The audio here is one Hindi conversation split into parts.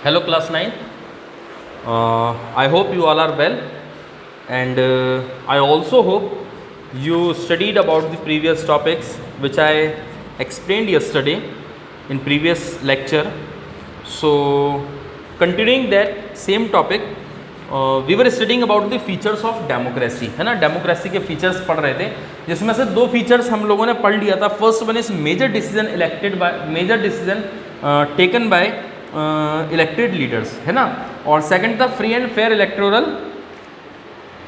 Hello class 9. I hope you all are well, and I also hope you studied about the previous topics which I explained yesterday in previous lecture. So continuing that same topic, we were studying about the features of democracy, है ना। डेमोक्रेसी के फीचर्स पढ़ रहे थे, जिसमें से दो फीचर्स हम लोगों ने पढ़ लिया था। First one is major decision taken by elected leaders, है ना। और सेकंड था free and fair electoral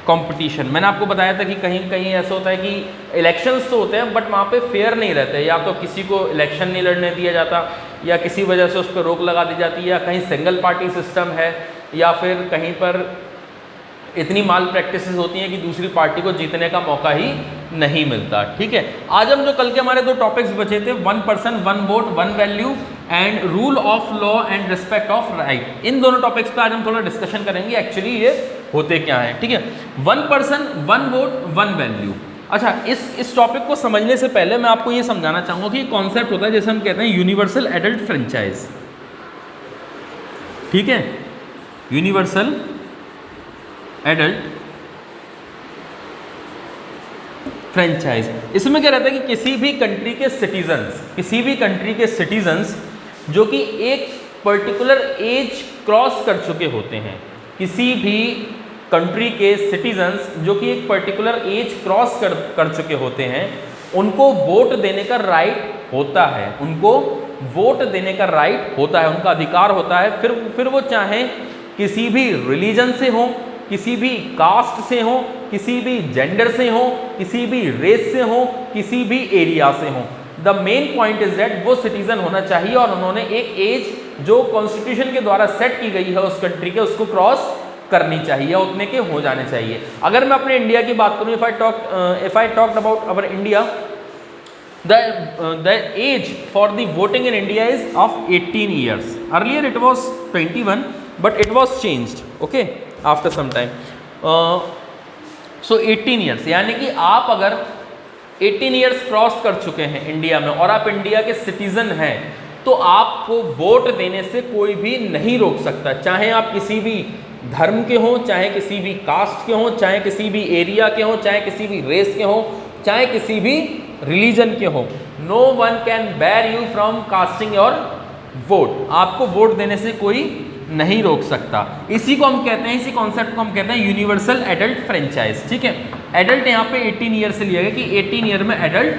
competition. मैंने आपको बताया था कि कहीं कहीं ऐसा होता है कि इलेक्शंस तो होते हैं बट वहाँ पे फेयर नहीं रहते, या तो किसी को इलेक्शन नहीं लड़ने दिया जाता, या किसी वजह से उस पर रोक लगा दी जाती है, या कहीं सिंगल पार्टी सिस्टम है, या फिर कहीं पर इतनी माल प्रैक्टिसेस होती हैं कि दूसरी पार्टी को जीतने का मौका ही नहीं मिलता। ठीक है, आज हम जो कल के हमारे दो टॉपिक्स बचे थे, 1 person 1 vote 1 value and rule of law and respect of right, इन दोनों टॉपिक्स पे आज हम थोड़ा डिस्कशन करेंगे एक्चुअली ये होते क्या हैं। ठीक है, 1 पर्सन 1 वोट 1 वैल्यू। अच्छा, इस टॉपिक को समझने से पहले मैं आपको ये समझाना चाहूँगा कि कॉन्सेप्ट होता है जैसे हम कहते हैं यूनिवर्सल एडल्ट फ्रेंचाइज। ठीक है, यूनिवर्सल एडल्ट फ्रेंचाइज, इसमें क्या रहता है कि किसी भी कंट्री के सिटीजन्स जो कि एक पर्टिकुलर एज क्रॉस कर चुके होते हैं, किसी भी कंट्री के सिटीजन्स जो कि एक पर्टिकुलर एज क्रॉस कर चुके होते हैं, उनको वोट देने का राइट होता है, उनका अधिकार होता है। फिर वो चाहे किसी भी रिलीजन से हो, किसी भी कास्ट से हो, किसी भी जेंडर से हो, किसी भी रेस से हो, किसी भी एरिया से हो। The main point is that वो सिटीजन होना चाहिए और उन्होंने एक एज जो कॉन्स्टिट्यूशन के द्वारा सेट की गई है उस कंट्री के, उसको क्रॉस करनी चाहिए, उतने के हो जाने चाहिए। अगर मैं अपने इंडिया की बात करूं, if I talked about our India, the age for the voting in India is of 18 years. Earlier it was 21, but it was changed, okay, after some time. So 18 years, यानी कि आप अगर 18 years क्रॉस कर चुके हैं इंडिया में और आप इंडिया के सिटीजन हैं, तो आपको वोट देने से कोई भी नहीं रोक सकता, चाहे आप किसी भी धर्म के हों, चाहे किसी भी कास्ट के हों, चाहे किसी भी एरिया के हों, चाहे किसी भी रेस के हों, चाहे किसी भी रिलीजन के हो। नो वन कैन बैर you from casting your vote, आपको वोट देने से कोई नहीं रोक सकता। इसी को हम कहते हैं, इसी कॉन्सेप्ट को हम कहते हैं यूनिवर्सल एडल्ट फ्रेंचाइज। ठीक है, एडल्ट यहाँ पे 18 ईयर से लिया गया कि 18 ईयर में एडल्ट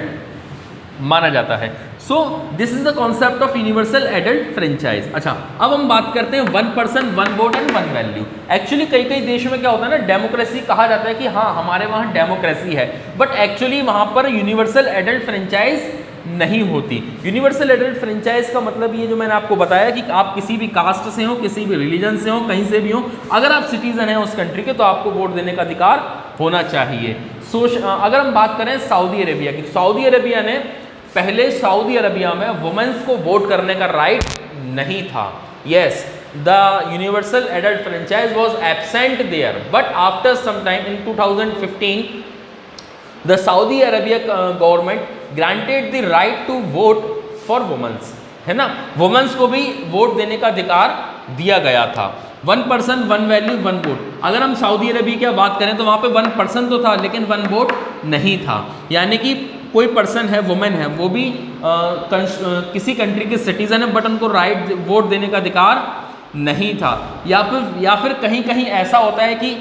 माना जाता है। सो this is the concept of universal adult franchise. अच्छा, अब हम बात करते हैं 1 person 1 vote and 1 value. Actually कई देशों में क्या होता है ना, डेमोक्रेसी कहा जाता है कि हाँ हमारे वहाँ डेमोक्रेसी है, बट एक्चुअली वहाँ पर यूनिवर्सल एडल्ट फ्रेंचाइज नहीं होती। यूनिवर्सल एडल्ट फ्रेंचाइज का मतलब ये जो मैंने आपको बताया कि आप किसी भी कास्ट से हो, किसी भी रिलीजन से हो, कहीं से भी हो, अगर आप सिटीजन हैं उस कंट्री के, तो आपको वोट देने का अधिकार होना चाहिए। अगर हम बात करें सऊदी अरेबिया की, सऊदी अरेबिया ने पहले सऊदी अरबिया में वुमेन्स को वोट करने का राइट नहीं था। Yes, the universal adult franchise was absent there, but after some time in 2015 the Saudi Arabia government granted the right to vote for womens, है ना। वुमेन्स को भी वोट देने का अधिकार दिया गया था। 1 पर्सन 1 वैल्यू 1 वोट। अगर हम सऊदी अरबिया की बात करें तो वहाँ पे 1 पर्सन तो था लेकिन 1 वोट नहीं था, यानी कि कोई पर्सन है, वुमेन है, वो भी किसी कंट्री के सिटीजन है बट उनको राइट वोट देने का अधिकार नहीं था। या फिर कहीं कहीं ऐसा होता है कि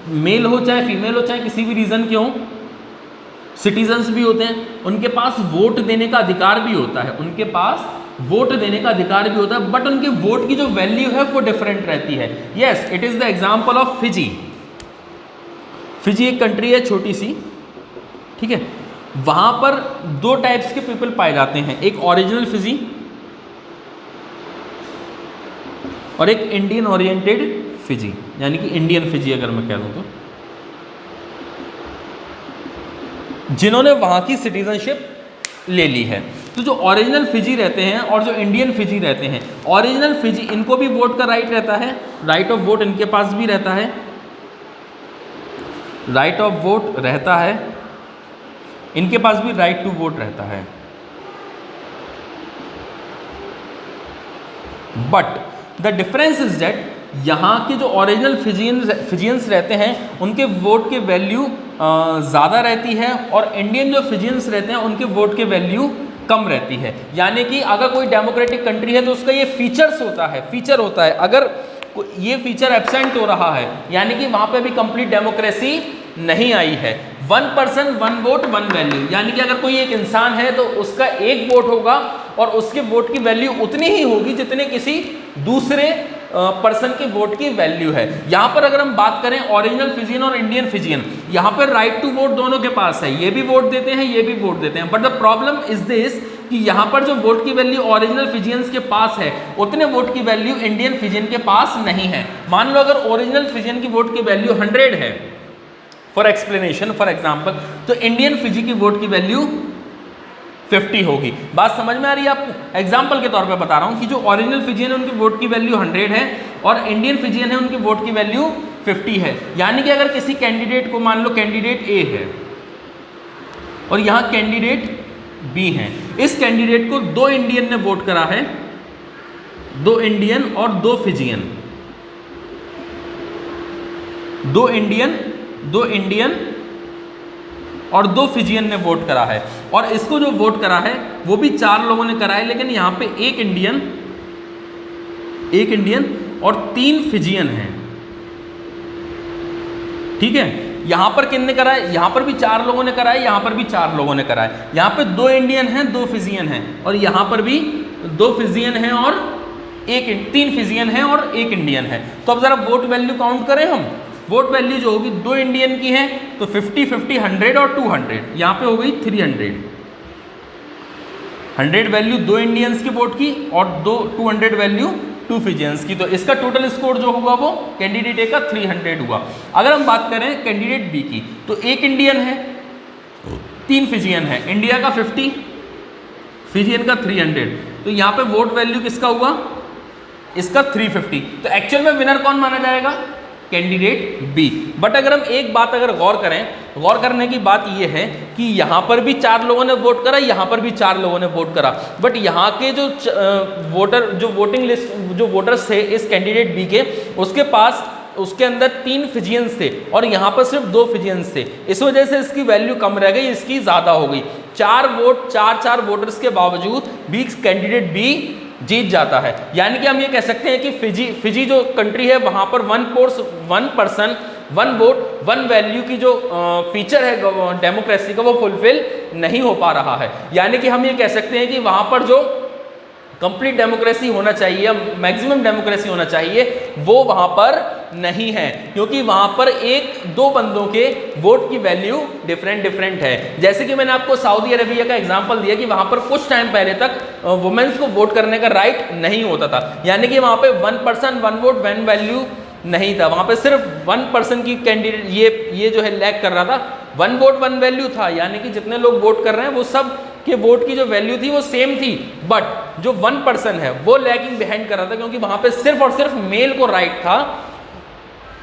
मेल हो चाहे फीमेल हो, चाहे किसी भी रीजन के हों, सिटीजन्स भी होते हैं, उनके पास वोट देने का अधिकार भी होता है, बट उनके वोट की जो वैल्यू है वो डिफरेंट रहती है। Yes, it is the example of Fiji. Fiji एक कंट्री है छोटी सी, ठीक है। वहां पर 2 टाइप्स के पीपल पाए जाते हैं, एक ओरिजिनल फिजी और एक इंडियन ओरिएंटेड फिजी, यानी कि इंडियन फिजी अगर मैं कह दूं तो, जिन्होंने वहां की सिटीजनशिप ले ली है। तो जो ओरिजिनल फिजी रहते हैं और जो इंडियन फिजी रहते हैं, ओरिजिनल फिजी इनको भी वोट का राइट रहता है, राइट ऑफ वोट इनके पास भी रहता है, राइट ऑफ वोट रहता है, इनके पास भी राइट टू वोट रहता है। But the difference is that यहाँ के जो ओरिजिनल फिजियंस रहते हैं उनके वोट की वैल्यू ज़्यादा रहती है, और इंडियन जो फिजियंस रहते हैं उनके वोट की वैल्यू कम रहती है। यानी कि अगर कोई डेमोक्रेटिक कंट्री है तो उसका ये फीचर होता है, अगर ये फीचर एब्सेंट हो रहा है यानी कि वहाँ पे भी कंप्लीट डेमोक्रेसी नहीं आई है। 1 पर्सन 1 वोट 1 वैल्यू, यानी कि अगर कोई एक इंसान है तो उसका एक वोट होगा और उसके वोट की वैल्यू उतनी ही होगी जितने किसी दूसरे पर्सन के वोट की वैल्यू है। यहाँ पर अगर हम बात करें ओरिजिनल फिजियन और इंडियन फिजियन, यहाँ पर राइट टू वोट दोनों के पास है, ये भी वोट देते हैं, ये भी वोट देते हैं, but the problem is this कि यहाँ पर जो वोट की वैल्यू ओरिजिनल फिजियंस के पास है उतने वोट की वैल्यू इंडियन फिजियन के पास नहीं है। मान लो अगर ओरिजिनल फिजियन की वोट की वैल्यू 100 है फॉर एग्जाम्पल, तो इंडियन फिजी की वोट की वैल्यू 50 होगी। बात समझ में आ रही है आपको? एग्जाम्पल के तौर पे बता रहा हूँ कि जो ओरिजिनल फिजियन है उनकी वोट की वैल्यू 100 है और इंडियन फिजियन है उनकी वोट की वैल्यू 50 है। यानी कि अगर किसी कैंडिडेट को, मान लो कैंडिडेट ए है और यहाँ कैंडिडेट बी है, इस कैंडिडेट को 2 इंडियन ने वोट करा है, 2 इंडियन और 2 फिजियन, 2 इंडियन और 2 फिजियन ने वोट करा है, और इसको जो वोट करा है वो भी 4 लोगों ने करा है, लेकिन यहाँ पे एक इंडियन और 3 फिजियन हैं। ठीक है, यहाँ पर किन ने करा है? यहाँ पर भी 4 लोगों ने करा है, यहाँ पर भी 4 लोगों ने करा है। यहाँ पे 2 इंडियन हैं, 2 फिजियन हैं, और यहाँ पर भी 2 फिजियन हैं और 3 फिजियन हैं और 1 इंडियन है। तो अब जरा वोट वैल्यू काउंट करें हम। वोट वैल्यू जो होगी 2 इंडियन की है तो 50, 50, 100 और 200, यहाँ पे हो गई 300। 100 वैल्यू 2 इंडियंस की वोट की और 200 वैल्यू 2 फिजियंस की, तो इसका टोटल स्कोर जो होगा वो कैंडिडेट ए का 300 हुआ। अगर हम बात करें कैंडिडेट बी की, तो 1 इंडियन है, 3 फिजियन है, इंडिया का 50, फिजियन का 300, तो यहाँ पे वोट वैल्यू किसका हुआ? इसका 350। तो एक्चुअल में विनर कौन माना जाएगा? Candidate be. बट अगर हम एक बात अगर गौर करने की बात यह है कि यहाँ पर भी 4 लोगों ने वोट करा, यहाँ पर भी 4 लोगों ने वोट करा, बट यहाँ के जो वोटिंग लिस्ट जो वोटर्स थे इस कैंडिडेट बी के, उसके अंदर 3 फिजियंस थे और यहाँ पर सिर्फ 2 फिजियंस थे। इस वजह से इसकी वैल्यू कम रह गई, इसकी ज़्यादा हो गई। 4 वोटर्स के बावजूद भी कैंडिडेट बी जीत जाता है। यानी कि हम ये कह सकते हैं कि फिजी जो कंट्री है वहाँ पर 1 पर्सन 1 वोट 1 वैल्यू की जो फीचर है डेमोक्रेसी का वो फुलफिल नहीं हो पा रहा है। यानी कि हम ये कह सकते हैं कि वहाँ पर जो कंप्लीट डेमोक्रेसी होना चाहिए, मैक्सिमम डेमोक्रेसी होना चाहिए, वो वहाँ पर नहीं है, क्योंकि वहाँ पर 1-2 बंदों के वोट की वैल्यू डिफरेंट है। जैसे कि मैंने आपको सऊदी अरेबिया का एग्जांपल दिया कि वहाँ पर कुछ टाइम पहले तक वुमेन्स को वोट करने का राइट नहीं होता था। यानी कि वहाँ पे 1 पर्सन 1 वोट 1 वैल्यू नहीं था, वहाँ पे सिर्फ 1 पर्सन की कैंडिडेट ये जो है लैग कर रहा था, 1 वोट 1 वैल्यू था। यानी कि जितने लोग वोट कर रहे हैं वो सब के वोट की जो वैल्यू थी वो सेम थी, बट जो 1 पर्सन है वो लैगिंग बिहाइंड कर रहा था, क्योंकि वहाँ पे सिर्फ और सिर्फ मेल को राइट था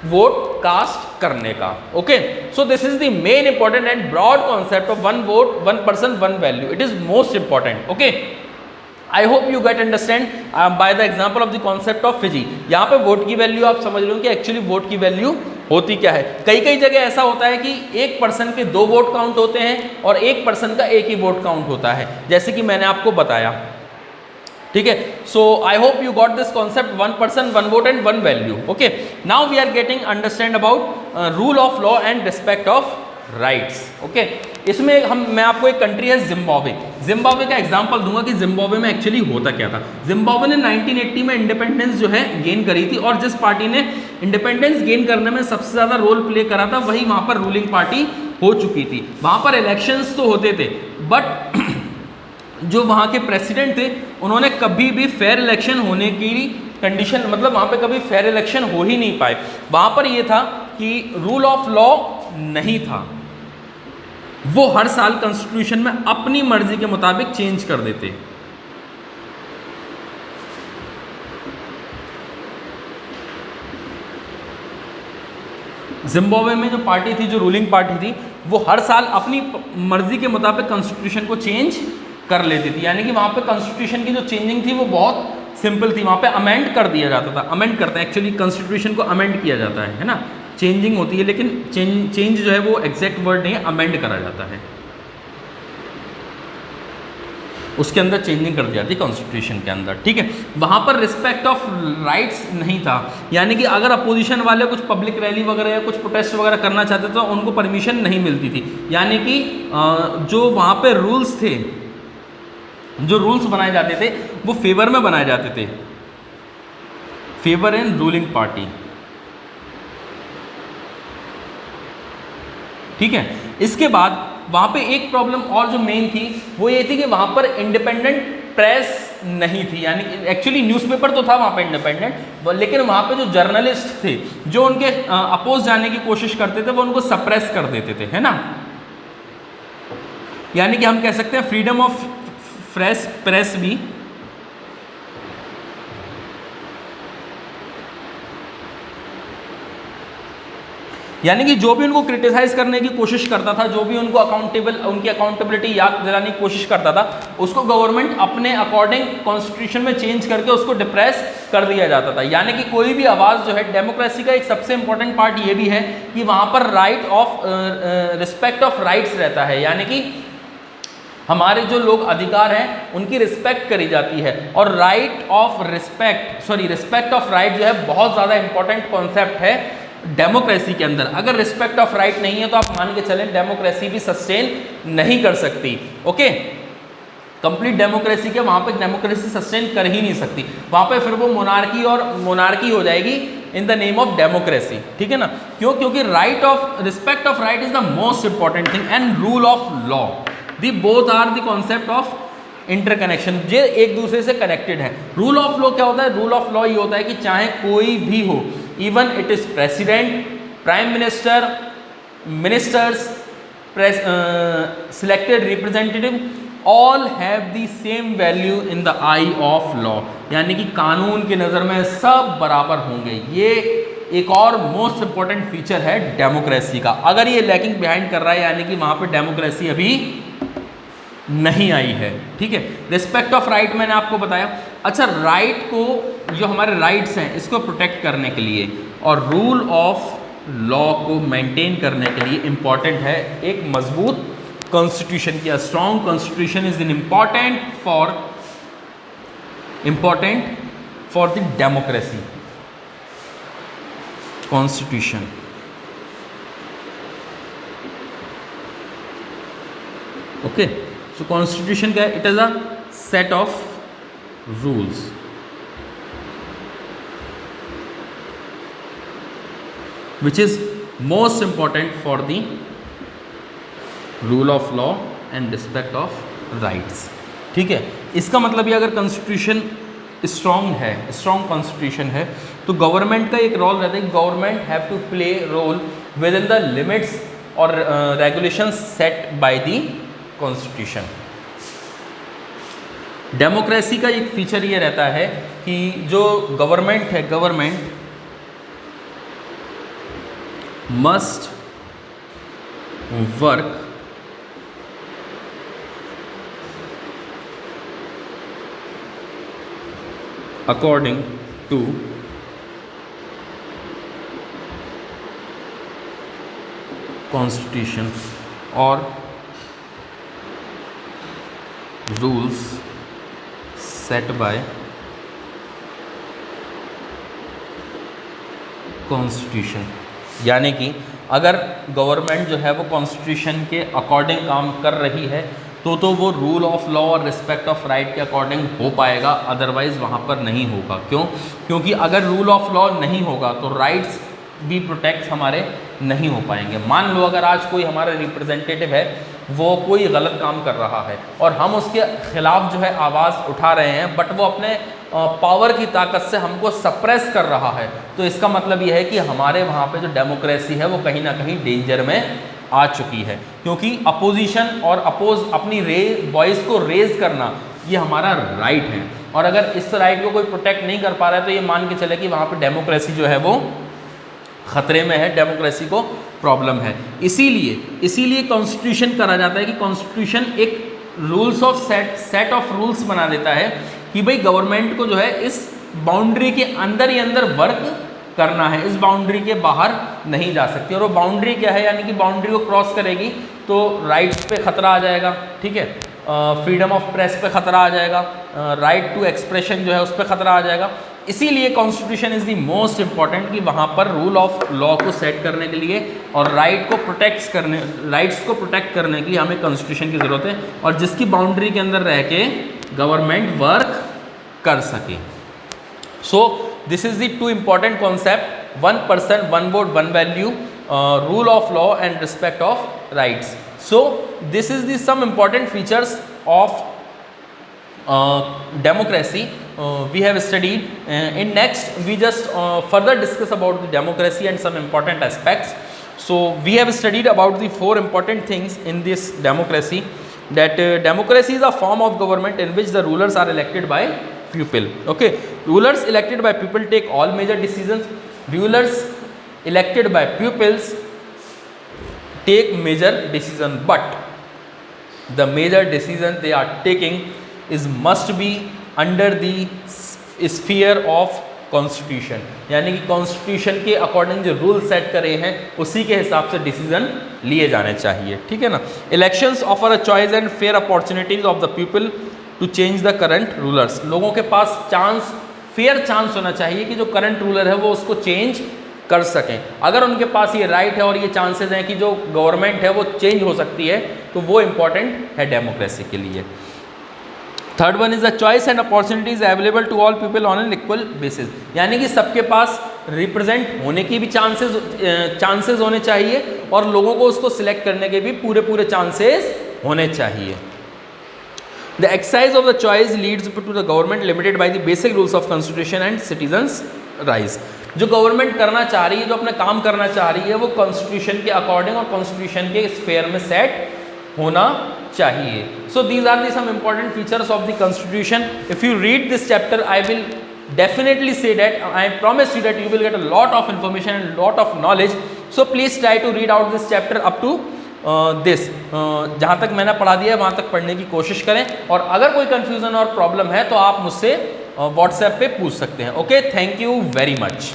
वोट कास्ट करने का। Okay, so this is the main important and broad concept of 1 vote 1 person 1 value. It is most important. Okay, I hope you get understand by the example of the concept of Fiji. यहाँ पे वोट की वैल्यू आप समझ रहे हो कि एक्चुअली वोट की वैल्यू होती क्या है। कई जगह ऐसा होता है कि 1 पर्सन के 2 वोट काउंट होते हैं और 1 पर्सन का 1 ही वोट काउंट होता है, जैसे कि मैंने आपको बताया। ठीक है, so I hope you got this concept 1 person 1 vote and 1 value. Okay, now we are getting understand about rule of law and respect of rights. Okay, इसमें मैं आपको एक कंट्री है जिम्बाब्वे का एग्जांपल दूंगा कि जिम्बाब्वे में एक्चुअली होता क्या था। जिम्बाब्वे ने 1980 में इंडिपेंडेंस जो है गेन करी थी, और जिस पार्टी ने इंडिपेंडेंस गेन करने में सबसे ज़्यादा रोल प्ले करा था वही वहाँ पर रूलिंग पार्टी हो चुकी थी। वहाँ पर इलेक्शंस तो होते थे, बट जो वहाँ के प्रेसिडेंट थे उन्होंने कभी भी फेयर इलेक्शन होने की कंडीशन, मतलब वहाँ पे कभी फेयर इलेक्शन हो ही नहीं पाए। वहाँ पर ये था कि रूल ऑफ लॉ नहीं था, वो हर साल कॉन्स्टिट्यूशन में अपनी मर्जी के मुताबिक चेंज कर देते। जिम्बाब्वे में जो पार्टी थी, जो रूलिंग पार्टी थी, वो हर साल अपनी मर्जी के मुताबिक कॉन्स्टिट्यूशन को चेंज कर लेती थी। यानी कि वहाँ पे कॉन्स्टिट्यूशन की जो चेंजिंग थी वो बहुत सिंपल थी, वहाँ पे अमेंड कर दिया जाता था, अमेंड करते हैं एक्चुअली, कॉन्स्टिट्यूशन को अमेंड किया जाता है ना, चेंजिंग होती है, लेकिन चेंज जो है वो एग्जैक्ट वर्ड नहीं है, अमेंड करा जाता है, उसके अंदर चेंजिंग कर दी जाती है कॉन्स्टिट्यूशन के अंदर, ठीक है। वहाँ पर रिस्पेक्ट ऑफ राइट्स नहीं था, यानी कि अगर अपोजिशन वाले कुछ पब्लिक रैली वगैरह या कुछ प्रोटेस्ट वगैरह करना चाहते थे तो उनको परमिशन नहीं मिलती थी, यानी कि जो वहाँ पे रूल्स थे, जो रूल्स बनाए जाते थे वो फेवर में बनाए जाते थे, फेवर इन रूलिंग पार्टी, ठीक है। इसके बाद वहाँ पे एक प्रॉब्लम और जो मेन थी वो ये थी कि वहाँ पर इंडिपेंडेंट प्रेस नहीं थी, यानी एक्चुअली न्यूज़पेपर तो था वहाँ पे इंडिपेंडेंट, लेकिन वहाँ पे जो जर्नलिस्ट थे जो उनके अपोज जाने की कोशिश करते थे वो उनको सप्रेस कर देते थे, है ना। यानी कि हम कह सकते हैं फ्रीडम ऑफ प्रेस भी यानी कि जो भी उनको क्रिटिसाइज करने की कोशिश करता था, जो भी उनको उनकी अकाउंटेबिलिटी याद दिलाने की कोशिश करता था, उसको गवर्नमेंट अपने अकॉर्डिंग कॉन्स्टिट्यूशन में चेंज करके उसको डिप्रेस कर दिया जाता था। यानी कि कोई भी आवाज़ जो है, डेमोक्रेसी का एक सबसे इंपॉर्टेंट पार्ट ये भी है कि वहाँ पर right of respect of rights रहता है, यानी कि हमारे जो लोग अधिकार हैं उनकी रिस्पेक्ट करी जाती है, और रिस्पेक्ट ऑफ राइट जो है बहुत ज़्यादा इंपॉर्टेंट कॉन्सेप्ट है डेमोक्रेसी के अंदर। अगर रिस्पेक्ट ऑफ राइट नहीं है तो आप मान के चलें डेमोक्रेसी भी सस्टेन नहीं कर सकती, ओके। कंप्लीट डेमोक्रेसी के वहाँ पे डेमोक्रेसी सस्टेन कर ही नहीं सकती, वहाँ पे फिर वो मोनार्की हो जाएगी in the name of democracy, ठीक है ना। क्यों? क्योंकि respect of right is the most important thing and rule of law, the both are the concept of interconnection, ये एक दूसरे से कनेक्टेड है। रूल ऑफ लॉ क्या होता है? रूल ऑफ लॉ ये होता है कि चाहे कोई भी हो, even it is president, prime minister, ministers, selected representative, all have the same value in the I of law, यानी कि कानून की नज़र में सब बराबर होंगे। ये एक और मोस्ट इंपॉर्टेंट फीचर है डेमोक्रेसी का। अगर ये लैकिंग बिहाइंड कर रहा है यानी कि वहाँ पे डेमोक्रेसी अभी नहीं आई है, ठीक है। रिस्पेक्ट ऑफ राइट मैंने आपको बताया। अच्छा, राइट को, जो हमारे राइट्स हैं इसको प्रोटेक्ट करने के लिए और रूल ऑफ लॉ को मेंटेन करने के लिए इम्पॉर्टेंट है एक मजबूत कॉन्स्टिट्यूशन की। Strong constitution is important for the democracy. Constitution, okay. So constitution क्या है? It is a set of rules which is most important for the rule of law and respect of rights, ठीक है। इसका मतलब ये अगर कॉन्स्टिट्यूशन स्ट्रॉन्ग है, स्ट्रॉन्ग कॉन्स्टिट्यूशन है, तो गवर्नमेंट का एक रोल रहता है कि government have to play role within the limits और regulations set by the constitution. Democracy का एक फीचर ये रहता है कि जो गवर्नमेंट है, government must work according to constitution or rules set by constitution। यानी कि अगर गवर्नमेंट जो है वो कॉन्स्टिट्यूशन के अकॉर्डिंग काम कर रही है तो वो रूल ऑफ लॉ और रिस्पेक्ट ऑफ राइट के अकॉर्डिंग हो पाएगा, अदरवाइज़ वहाँ पर नहीं होगा। क्यों? क्योंकि अगर रूल ऑफ लॉ नहीं होगा तो राइट्स भी प्रोटेक्ट हमारे नहीं हो पाएंगे। मान लो अगर आज कोई हमारा रिप्रेजेंटेटिव है, वो कोई गलत काम कर रहा है और हम उसके खिलाफ जो है आवाज़ उठा रहे हैं, बट वो अपने पावर की ताकत से हमको सप्रेस कर रहा है, तो इसका मतलब यह है कि हमारे वहाँ पे जो डेमोक्रेसी है वो कहीं ना कहीं डेंजर में आ चुकी है। क्योंकि अपोजिशन और अपनी वॉइस को रेज करना ये हमारा राइट है, और अगर इस राइट को कोई प्रोटेक्ट नहीं कर पा रहा है तो ये मान के चले कि वहाँ पे डेमोक्रेसी जो है वो खतरे में है, डेमोक्रेसी को प्रॉब्लम है। इसीलिए कॉन्स्टिट्यूशन करा जाता है कि कॉन्स्टिट्यूशन एक rules of set of rules बना देता है कि भाई गवर्नमेंट को जो है इस बाउंड्री के अंदर ही अंदर वर्क करना है, इस बाउंड्री के बाहर नहीं जा सकती। और वो बाउंड्री क्या है, यानी कि बाउंड्री को क्रॉस करेगी तो राइट्स पे खतरा आ जाएगा, ठीक है, फ्रीडम ऑफ प्रेस पे खतरा आ जाएगा, राइट टू एक्सप्रेशन जो है उस पर खतरा आ जाएगा। इसीलिए constitution is the most important, कि वहाँ पर रूल ऑफ लॉ को सेट करने के लिए और राइट्स को प्रोटेक्ट करने के लिए हमें कॉन्स्टिट्यूशन की ज़रूरत है, और जिसकी बाउंड्री के अंदर रह के गवर्नमेंट वर्क कर सके। सो this is the two important concept, 1 person 1 vote 1 value, rule of law and respect of rights. So this is the some important features of democracy we have studied. In next we just further discuss about the democracy and some important aspects. So we have studied about the 4 important things in this democracy, that democracy is a form of government in which the rulers are elected by people. Okay, rulers elected by people take all major decisions. Rulers elected by pupils take major decision, but the major decision they are taking is must be under the sphere of constitution, यानी कि कॉन्स्टिट्यूशन के अकॉर्डिंग जो रूल सेट करे हैं उसी के हिसाब से डिसीजन लिए जाने चाहिए, ठीक है ना। Elections offer a choice and fair opportunities of the people to change the current rulers. लोगों के पास चांस, फेयर चांस होना चाहिए कि जो करंट रूलर है वो उसको चेंज कर सकें। अगर उनके पास ये राइट है और ये चांसेस हैं कि जो गवर्नमेंट है वो चेंज हो सकती है, तो वो इम्पॉर्टेंट है डेमोक्रेसी के लिए। Third one is the choice and opportunities available to all people on an equal basis, यानी कि सबके पास रिप्रेजेंट होने की भी चांसेस होने चाहिए और लोगों को उसको सिलेक्ट करने के भी पूरे चांसेस होने चाहिए। The exercise of the choice leads to the government limited by the basic rules of constitution and citizens rights. जो गवर्नमेंट करना चाह रही है, जो अपना काम करना चाह रही है, वो कॉन्स्टिट्यूशन के अकॉर्डिंग और कॉन्स्टिट्यूशन के स्फेयर में सेट होना चाहिए। So these are the some important features of the constitution. If you read this chapter I will definitely say that, I promise you that you will get a lot of information and lot of knowledge. So please try to read out this chapter up to this. जहाँ तक मैंने पढ़ा दिया है वहाँ तक पढ़ने की कोशिश करें, और अगर कोई कन्फ्यूज़न और प्रॉब्लम है तो आप मुझसे व्हाट्सएप पे पूछ सकते हैं। Okay, thank you very much.